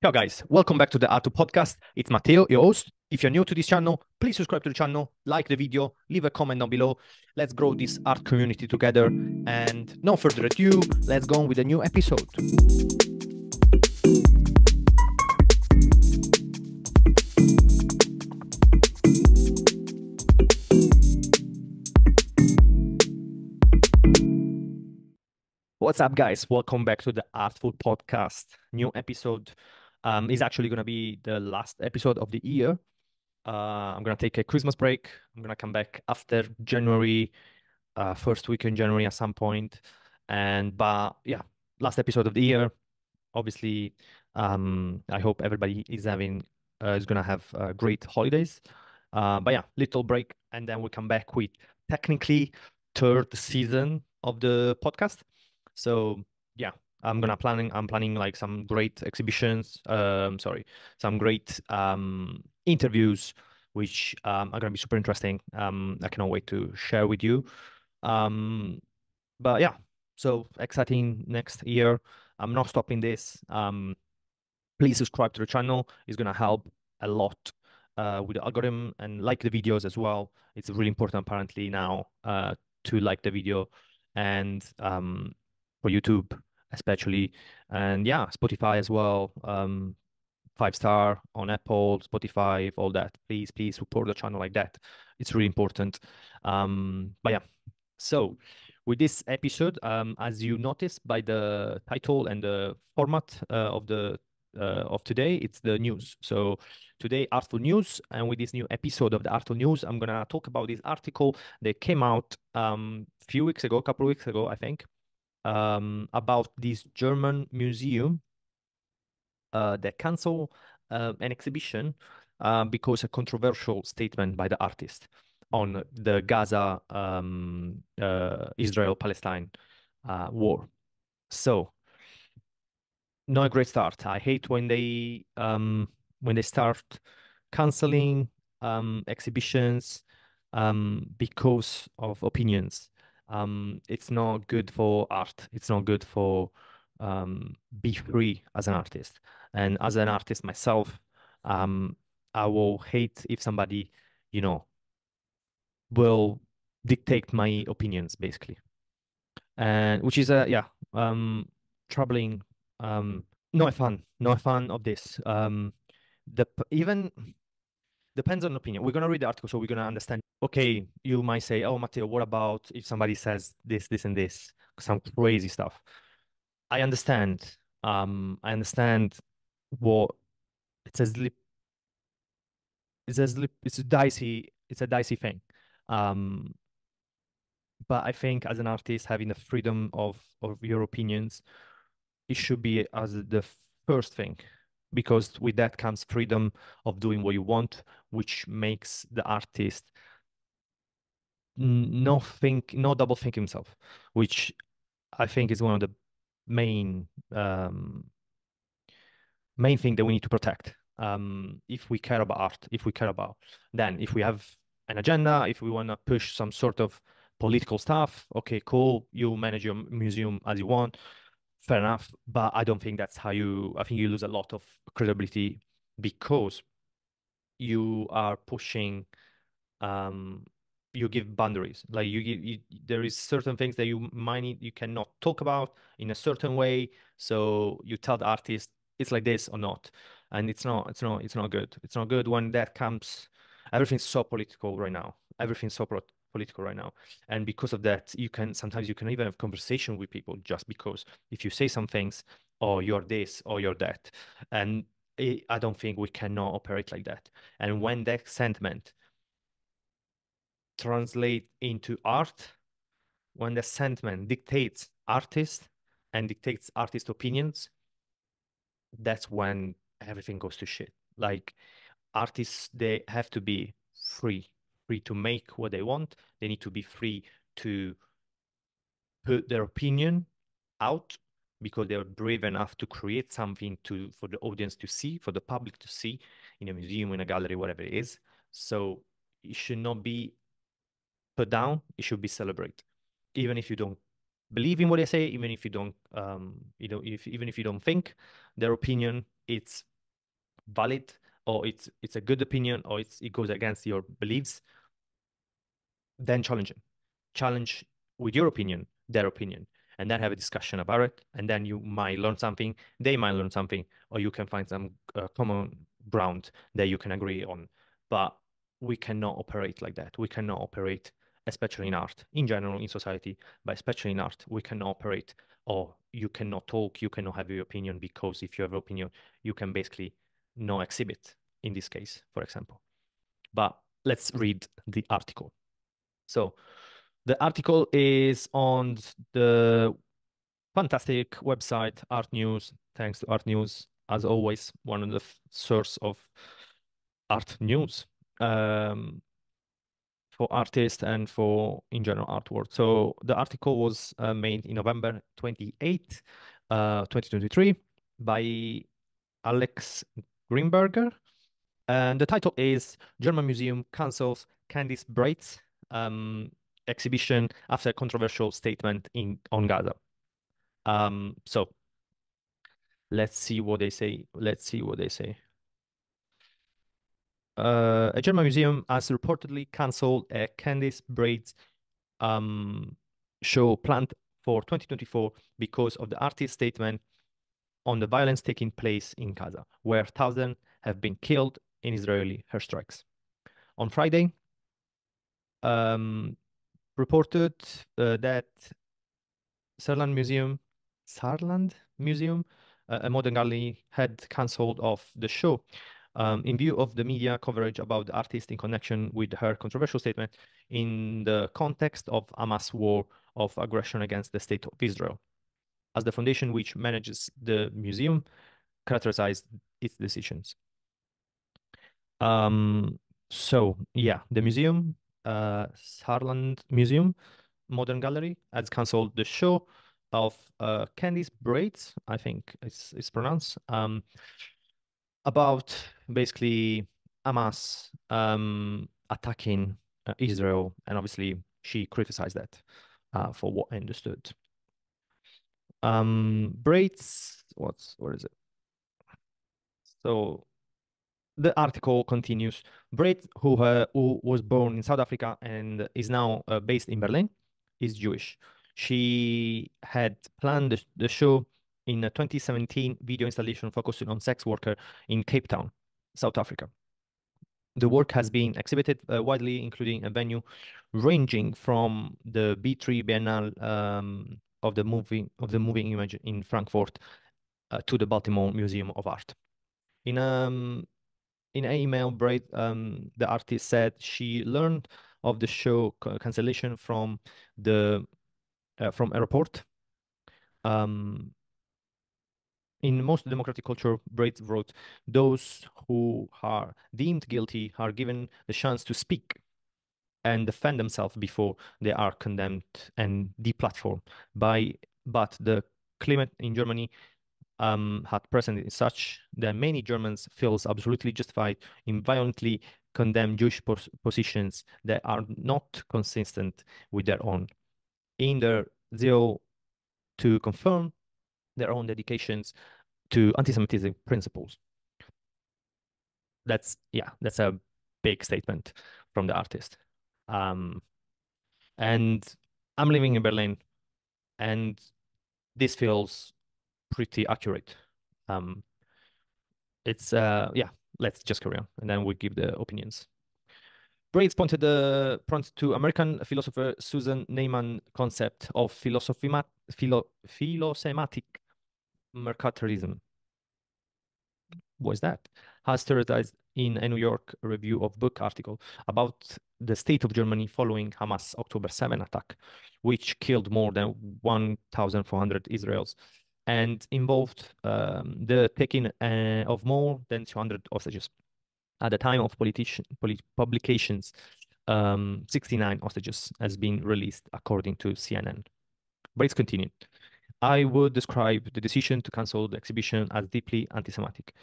Ciao guys, welcome back to the ARTFUL podcast. It's Matteo, your host. If you're new to this channel, please subscribe to the channel, like the video, leave a comment down below. Let's grow this art community together. And no further ado, let's go on with a new episode. What's up, guys? Welcome back to the ARTFUL podcast. New episode is actually going to be the last episode of the year. I'm going to take a Christmas break. I'm going to come back after January, first week in January at some point. But yeah, last episode of the year. Obviously, I hope everybody is going to have great holidays. But yeah, little break, and then we come back with technically third season of the podcast. So yeah, I'm planning like some great exhibitions. Some great interviews, which are gonna be super interesting. I cannot wait to share with you. Um, but yeah, so exciting next year. I'm not stopping this. Please subscribe to the channel. It's gonna help a lot with the algorithm, and like the videos as well. It's really important apparently now to like the video, and for YouTube especially, and yeah, Spotify as well. 5 star on Apple, Spotify, all that. Please support the channel like that. It's really important. But yeah, so with this episode, as you noticed by the title and the format of today, it's the news. So today, Artful News, and with this new episode of the Artful News, I'm gonna talk about this article that came out few weeks ago, a couple of weeks ago, I think, about this German museum that cancel an exhibition because a controversial statement by the artist on the Gaza Israel-Palestine war. So, not a great start. I hate when they start canceling exhibitions because of opinions. It's not good for art. It's not good for be free as an artist. And as an artist myself, um, I will hate if somebody, you know, will dictate my opinions basically. And which is troubling. Not a fan of this. The even depends on opinion. We're gonna read the article, so we're gonna understand. Okay, you might say, "Oh, Matteo, what about if somebody says this, and this, some crazy stuff?" I understand. I understand what it's a slip. It's a dicey thing. Um, but I think as an artist, having the freedom of your opinions, it should be as the first thing, because with that comes freedom of doing what you want, which makes the artist no double think himself, which I think is one of the main main thing that we need to protect. If we care about art, if we have an agenda, if we want to push some sort of political stuff, okay, cool, you manage your museum as you want, fair enough. But I don't think that's how I think you lose a lot of credibility because you are pushing um you give boundaries, like there is certain things that you cannot talk about in a certain way, so you tell the artist it's like this or not, and it's not good. It's not good when that comes. Everything's so political right now. Political right now, and because of that, sometimes you can even have conversation with people just because if you say some things, or you're this or you're that, and I don't think we cannot operate like that. And when that sentiment translate into art, when the sentiment dictates artist and dictates artist opinions, that's when everything goes to shit. Like, artists, they have to be free to make what they want. They need to be free to put their opinion out because they're brave enough to create something for the audience to see, for the public to see in a museum, in a gallery, whatever it is. So it should not be put down, it should be celebrated. Even if you don't believe in what they say, even if you don't, even if you don't think their opinion, it's valid, or it's a good opinion, or it goes against your beliefs, then challenge it. Challenge with your opinion, their opinion, and then have a discussion about it. And then you might learn something, they might learn something, or you can find some common ground that you can agree on. But we cannot operate like that. We cannot operate, especially in art, in general, in society, but especially in art, we cannot operate, or you cannot talk, you cannot have your opinion, because if you have an opinion, you can basically not exhibit in this case, for example. But let's read the article. So the article is on the fantastic website Art News. Thanks to Art News, as always, one of the source of art news um, for artists and for in general artwork. So the article was made in November 28th, 2023 by Alex Greenberger. And the title is German Museum Cancels Candice Bright's um, exhibition after a controversial statement on Gaza. So let's see what they say. Let's see what they say. A German museum has reportedly cancelled a Candice Bright's um, show planned for 2024 because of the artist's statement on the violence taking place in Gaza, where thousands have been killed in Israeli airstrikes. On Friday, um, reported that Saarland Museum, Saarland Museum, a modern gallery, had cancelled off the show in view of the media coverage about the artist in connection with her controversial statement in the context of Hamas war of aggression against the state of Israel. As the foundation which manages the museum characterized its decisions. So yeah, the museum, Saarland Museum, Modern Gallery, has cancelled the show of Candice Braids, I think it's pronounced, about basically Hamas attacking Israel, and obviously she criticized that for what I understood. Braids, what is it? So the article continues. Braid, who was born in South Africa and is now based in Berlin, is Jewish. She had planned the show in a 2017 video installation focusing on sex worker in Cape Town, South Africa. The work has been exhibited widely, including a venue ranging from the B3 Biennale of the moving image in Frankfurt to the Baltimore Museum of Art. In in an email, Braid, the artist said she learned of the show cancellation from a report. Um, in most democratic culture, Braid wrote, those who are deemed guilty are given the chance to speak and defend themselves before they are condemned and deplatformed. But the climate in Germany had precedent such that many Germans feels absolutely justified in violently condemn Jewish positions that are not consistent with their own, in their zeal to confirm their own dedications to anti-Semitism principles. That's a big statement from the artist. Um, and I'm living in Berlin, and this feels pretty accurate. Um, it's yeah, let's just carry on, and then we give the opinions. Braids pointed to American philosopher Susan Neiman concept of philosematic mercantilism. What is that? Has theorized in a New York Review of Book article about the state of Germany following Hamas October 7 attack, which killed more than 1,400 Israelis and involved the taking of more than 200 hostages. At the time of publications, 69 hostages has been released, according to CNN. But it's continued. I would describe the decision to cancel the exhibition as deeply anti-Semitic,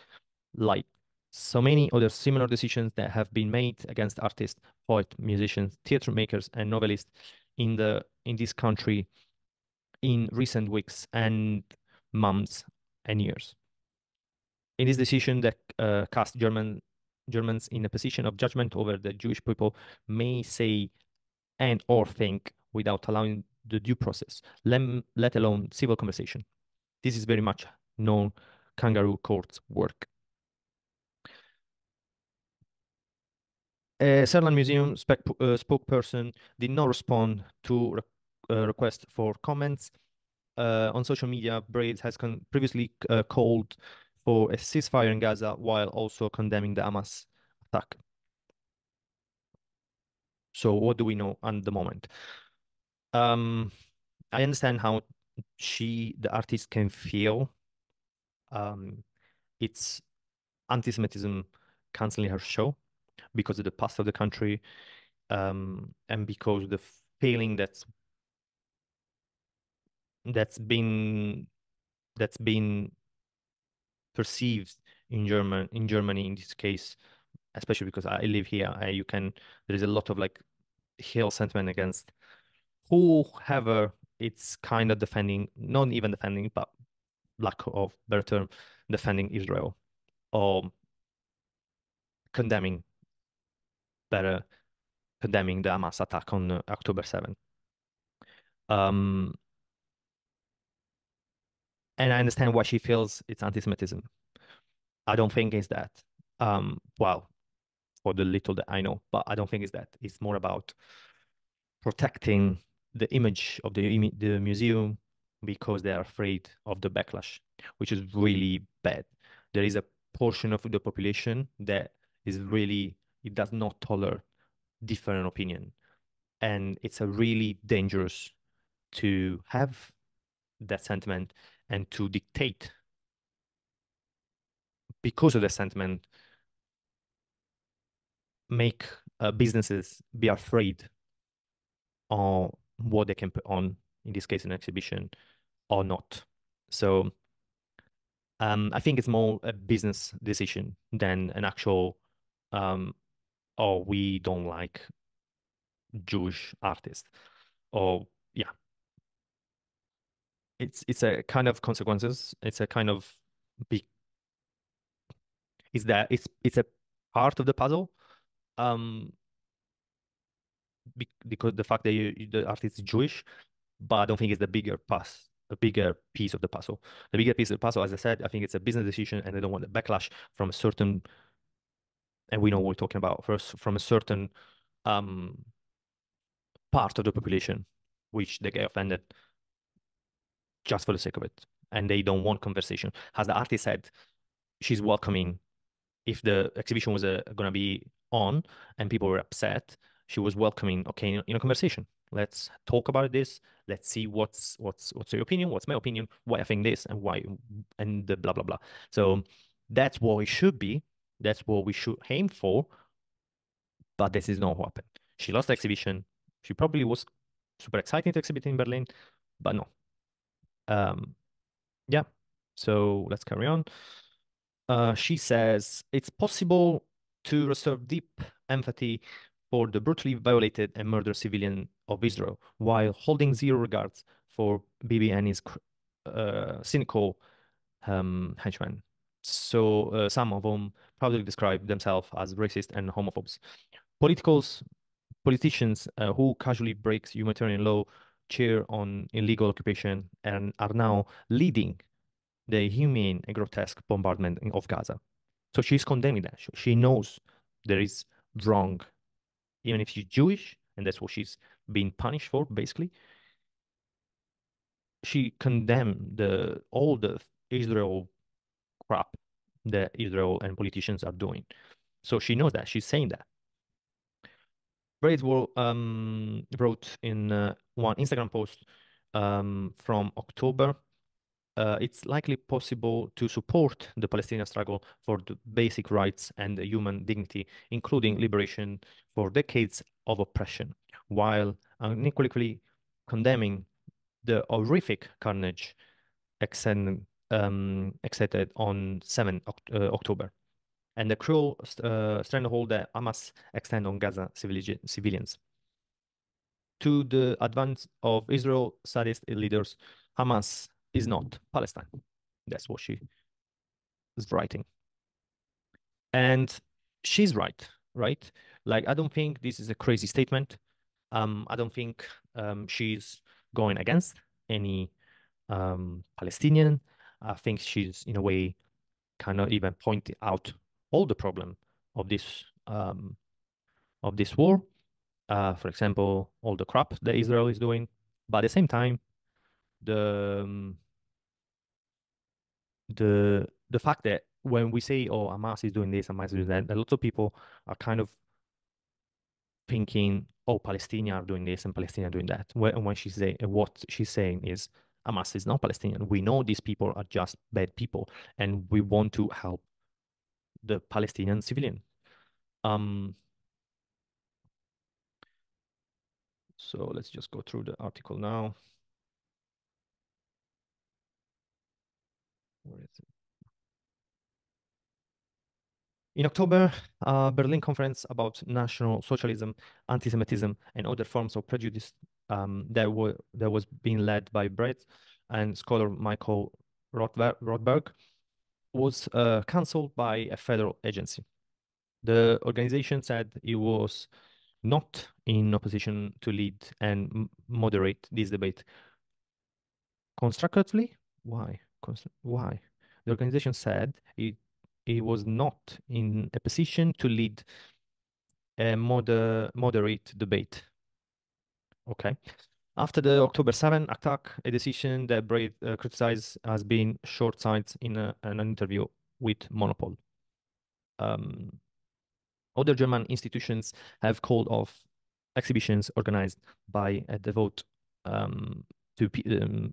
like so many other similar decisions that have been made against artists, poets, musicians, theater makers, and novelists in this country in recent weeks and months and years. In this decision that cast Germans in a position of judgment over the Jewish people may say and or think without allowing the due process, let alone civil conversation. This is very much known kangaroo court's work. A Sutherland Museum spokesperson did not respond to request for comments. On social media, Braid has previously called for a ceasefire in Gaza while also condemning the Hamas attack. So what do we know at the moment? Um, I understand how the artist, can feel. Um, it's anti-Semitism canceling her show because of the past of the country, and because the feeling that's been that's been perceived in Germany in this case, especially because I live here. There is a lot of like hill sentiment against whoever it's kind of defending, not even defending, but lack of better term, defending Israel or condemning better condemning the Hamas attack on October 7th. Um, and I understand why she feels it's anti-Semitism. I don't think it's that. Well, for the little that I know, but I don't think it's that. It's more about protecting the image of the museum because they are afraid of the backlash, which is really bad. There is a portion of the population that is really, it does not tolerate different opinion. And it's a really dangerous to have that sentiment and to dictate because of the sentiment, make businesses be afraid on what they can put on, in this case, an exhibition or not. So I think it's more a business decision than an actual, um, oh, we don't like Jewish artists. Or yeah, it's a kind of consequences. It's a kind of big. Is that it's a part of the puzzle. Um, because the fact that the artist is Jewish, but I don't think it's a bigger piece of the puzzle. The bigger piece of the puzzle, as I said, I think it's a business decision, and they don't want the backlash from a certain, and we know what we're talking about first, from a certain um, part of the population, which they get offended just for the sake of it, and they don't want conversation. As the artist said, she's welcoming if the exhibition was going to be on and people were upset, she was welcoming, okay, in a conversation. Let's talk about this. Let's see what's your opinion, what's my opinion, why I think this, and why, and the blah blah blah. So that's what it should be. That's what we should aim for. But this is not what happened. She lost the exhibition. She probably was super excited to exhibit in Berlin, but no. Um, yeah. So let's carry on. She says it's possible to reserve deep empathy for the brutally violated and murdered civilian of Israel while holding zero regards for Bibi and his cynical henchmen. So some of them proudly describe themselves as racist and homophobes. Politicals, Politicians who casually breaks humanitarian law, cheer on illegal occupation, and are now leading the inhumane and grotesque bombardment of Gaza. So she's condemning that. She knows there is wrong, even if she's Jewish, and that's what she's being punished for, basically. She condemned all the Israel crap that Israel and politicians are doing. So she knows that. She's saying that. Braidwell wrote in one Instagram post from October, it's likely possible to support the Palestinian struggle for the basic rights and human dignity, including liberation for decades of oppression, while unequivocally condemning the horrific carnage excited on 7 October and the cruel stranglehold that Hamas extend on Gaza civilians. To the advance of Israel sadist leaders, Hamas is not Palestine. That's what she writing. And she's right, right? Like, I don't think this is a crazy statement. I don't think she's going against any Palestinian. I think she's, in a way, kind of even pointing out all the problem of this war. For example, all the crap that Israel is doing. But at the same time, the the fact that when we say, "Oh, Hamas is doing this, Hamas is doing that," a lot of people are kind of thinking, "Oh, Palestinians are doing this and Palestinians are doing that." When she say what she's saying is, Hamas is not Palestinian. We know these people are just bad people, and we want to help the Palestinian civilian. Um, so let's just go through the article now. Where is it? In October, Berlin conference about National Socialism, anti-Semitism, and other forms of prejudice that was being led by Brett and scholar Michael Rothberg was cancelled by a federal agency. The organization said it was not in a position to lead and moderate this debate constructively. Why? Why? The organization said it was not in a position to lead a moderate debate. Okay. After the October 7 attack, a decision that Braid criticized as being short-sighted in an interview with Monopol. Um, Other German institutions have called off exhibitions organized by a devote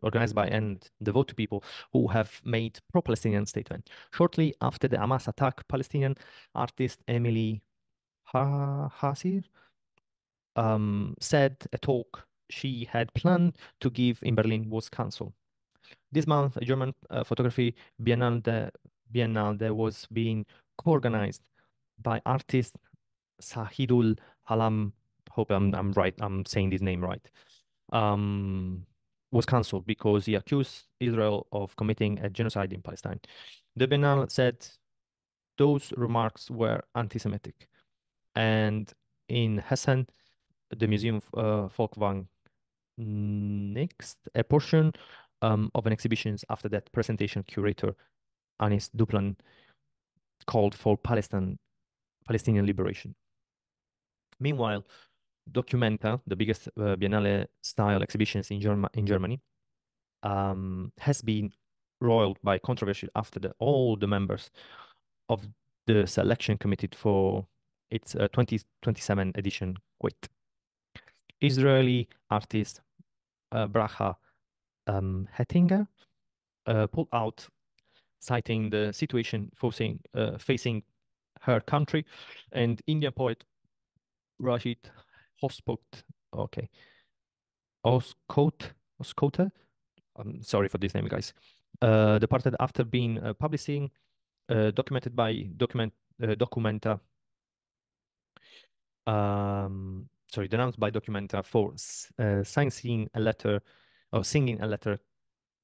organized by and devote to people who have made pro-Palestinian statement. Shortly after the Hamas attack, Palestinian artist Emily Hasir said a talk she had planned to give in Berlin was cancelled. This month, a German photography biennale that was being co-organized by artist Sahidul Halam, hope I'm right, I'm saying this name right, um, was cancelled because he accused Israel of committing a genocide in Palestine. The Biennale said those remarks were anti-Semitic. And in Hessen, the Museum Volkwang next, a portion of an exhibition after that presentation, curator Anis Duplan called for Palestinian liberation. Meanwhile, Documenta, the biggest Biennale style exhibitions in Germany, has been roiled by controversy after all the members of the selection committee for its 2027 edition quit. Israeli artist Bracha Hettinger pulled out, citing the situation facing her country, and Indian poet Rashid Hospot, okay, Oscote, I'm sorry for this name, guys, departed after being publishing documented by Documenta, denounced by Documenta for signing a letter or singing a letter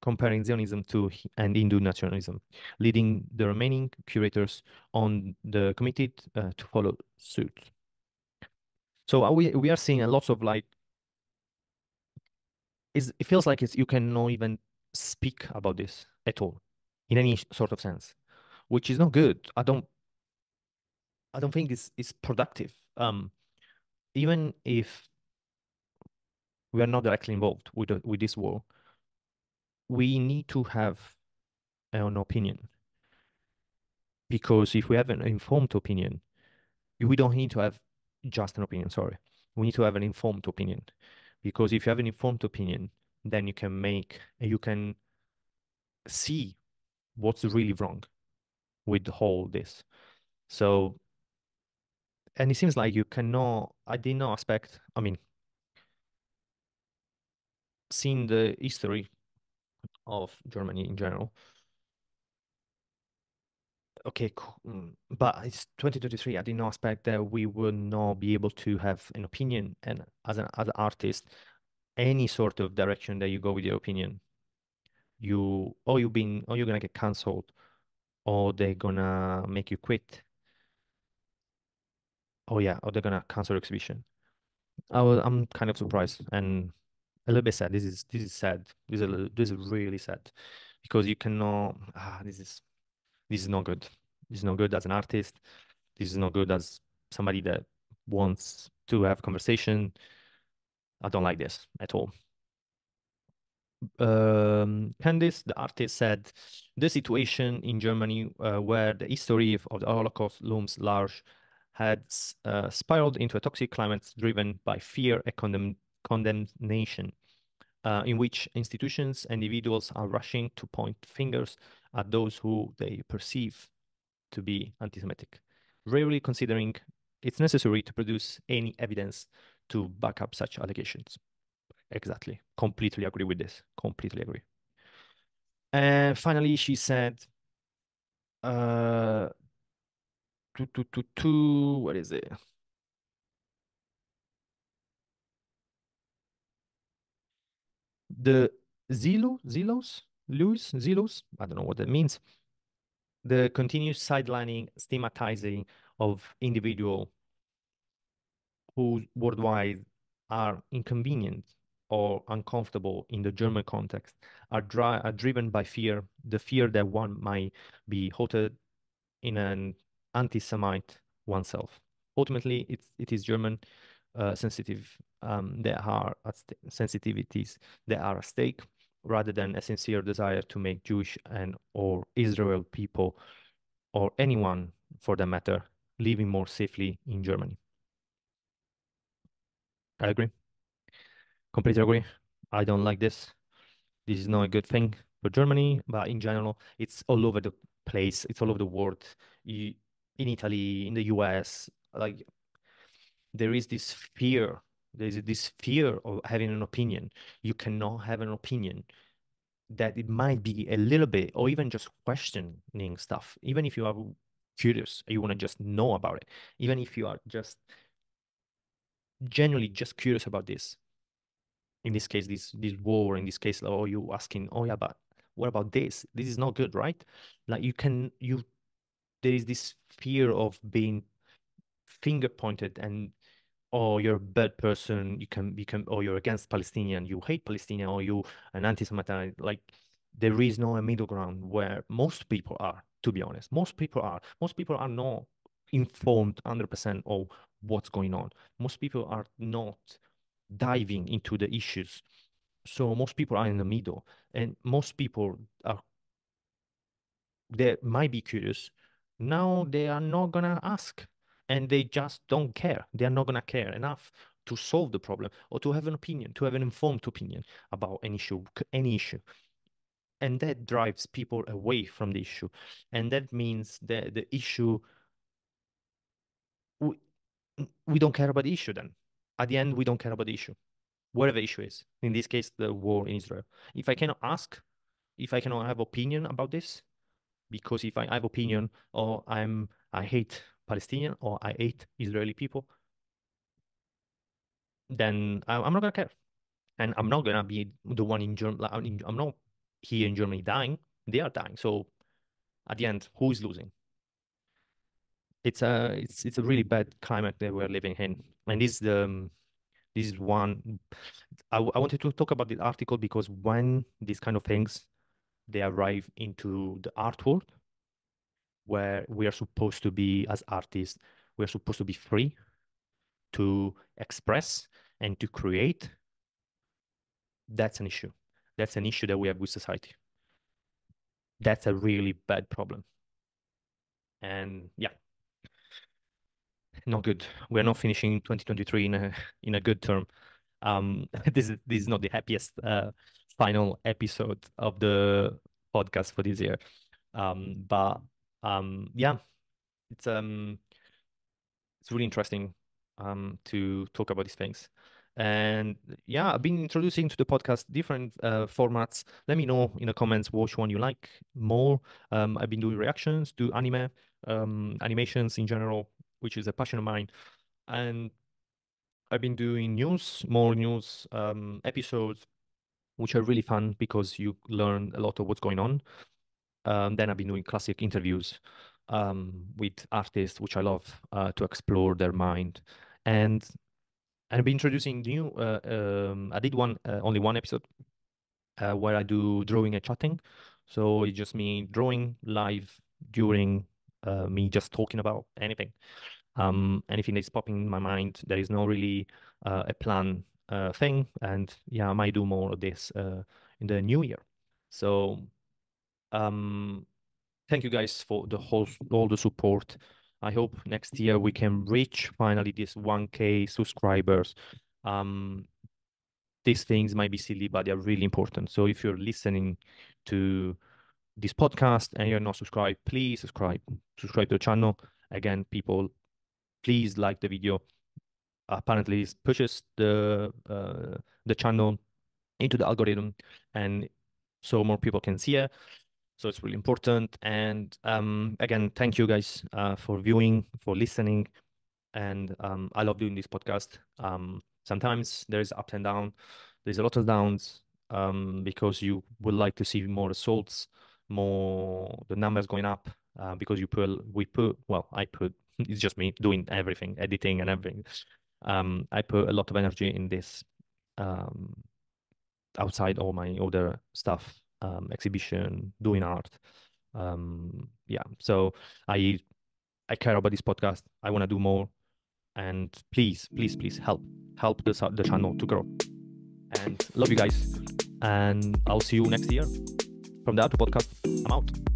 comparing Zionism to and Hindu nationalism, leading the remaining curators on the committee to follow suit. So we are seeing a lot of like, it feels like you cannot even speak about this at all in any sort of sense, which is not good. I don't think this is productive. Even if we are not directly involved with this war, we need to have an opinion, because if we have an informed opinion, we don't need to have just an opinion, sorry. We need to have an informed opinion, because if you have an informed opinion, then you can see what's really wrong with all this. So, and it seems like I did not expect, I mean, seeing the history of Germany in general. Okay, cool. But it's 2023. I did not expect that we would not be able to have an opinion, and as an artist, any sort of direction that you go with your opinion, you're gonna get cancelled or they're gonna make you quit. Oh yeah, or they're gonna cancel your exhibition. I'm kind of surprised and a little bit sad. This is sad. This is really sad because you cannot. This is not good. This is not good as an artist. This is not good as somebody that wants to have conversation. I don't like this at all. Candice, the artist, said the situation in Germany, where the history of the Holocaust looms large, had spiraled into a toxic climate driven by fear and condemnation, in which institutions and individuals are rushing to point fingers at those who they perceive to be anti-Semitic, rarely considering it's necessary to produce any evidence to back up such allegations. Exactly. Completely agree with this. Completely agree. And finally, she said, uh, what is it? The Zelos? I don't know what that means. The continuous sidelining, stigmatizing of individual who worldwide are inconvenient or uncomfortable in the German context are driven by fear, the fear that one might be hosted in an anti-Semite oneself. Ultimately, it is German sensitive that are at sensitivities that are at stake, rather than a sincere desire to make Jewish and or Israel people or anyone for that matter living more safely in Germany. I agree. Completely agree. I don't like this. This is not a good thing for Germany, but in general, it's all over the place. It's all over the world. You, in Italy, in the US, like there is this fear. There's this fear of having an opinion. You cannot have an opinion that it might be a little bit, or even just questioning stuff. Even if you are curious, you want to just know about it. Even if you are just genuinely just curious about this, in this case, this war, in this case, or you asking, oh yeah, but what about this? This is not good, right? Like you there is this fear of being finger pointed and or you're a bad person, you can become or you're against Palestinian, you hate Palestinian, or you an anti-Semite. Like there is no middle ground where most people are, to be honest. Most people are not informed 100% of what's going on. Most people are not diving into the issues. So most people are in the middle, and most people are they might be curious. Now they are not gonna ask, and they just don't care. They are not gonna care enough to solve the problem or to have an opinion, to have an informed opinion about an issue, any issue. And that drives people away from the issue. And that means that the issue, we, we don't care about the issue then. At the end, we don't care about the issue, whatever the issue is. In this case, the war in Israel. If I cannot ask, if I cannot have opinion about this, because if I have opinion or I hate Palestinian or I hate Israeli people, then I'm not gonna care, and I'm not gonna be the one in Germany. I'm not here in Germany dying; they are dying. So at the end, who is losing? It's a really bad climate that we're living in, and this is one. I wanted to talk about this article because when these kind of things they arrive into the art world, where we are supposed to be as artists, we're supposed to be free to express and to create, that's an issue. That's an issue that we have with society. That's a really bad problem. And yeah, not good. We're not finishing 2023 in a good term. This is not the happiest final episode of the podcast for this year. But yeah, it's um it's really interesting to talk about these things. And yeah, I've been introducing to the podcast different formats. Let me know in the comments which one you like more. I've been doing reactions to anime, animations in general, which is a passion of mine. And I've been doing more news episodes, which are really fun because you learn a lot of what's going on. Then I've been doing classic interviews with artists, which I love to explore their mind. And I've been introducing new. I did only one episode where I do drawing and chatting. So it's just me drawing live during me just talking about anything. Anything that's popping in my mind. There is no really a plan thing. And yeah, I might do more of this in the new year. So um, thank you guys for all the support. I hope next year we can reach finally this 1K subscribers. Um, these things might be silly, but they're really important. So if you're listening to this podcast and you're not subscribed, please subscribe. Subscribe to the channel. Again, people, please like the video. Apparently, it pushes the channel into the algorithm, and so more people can see it. So it's really important. And again, thank you guys for viewing, for listening. And I love doing this podcast. Sometimes there's up and down. There's a lot of downs because you would like to see more results, more the numbers going up because I put, it's just me doing everything, editing and everything. I put a lot of energy in this um, outside all my other stuff, exhibition, doing art. Yeah, so I care about this podcast. I want to do more, and please, please, please help the channel to grow. And love you guys, and I'll see you next year from the ARTFUL podcast. I'm out.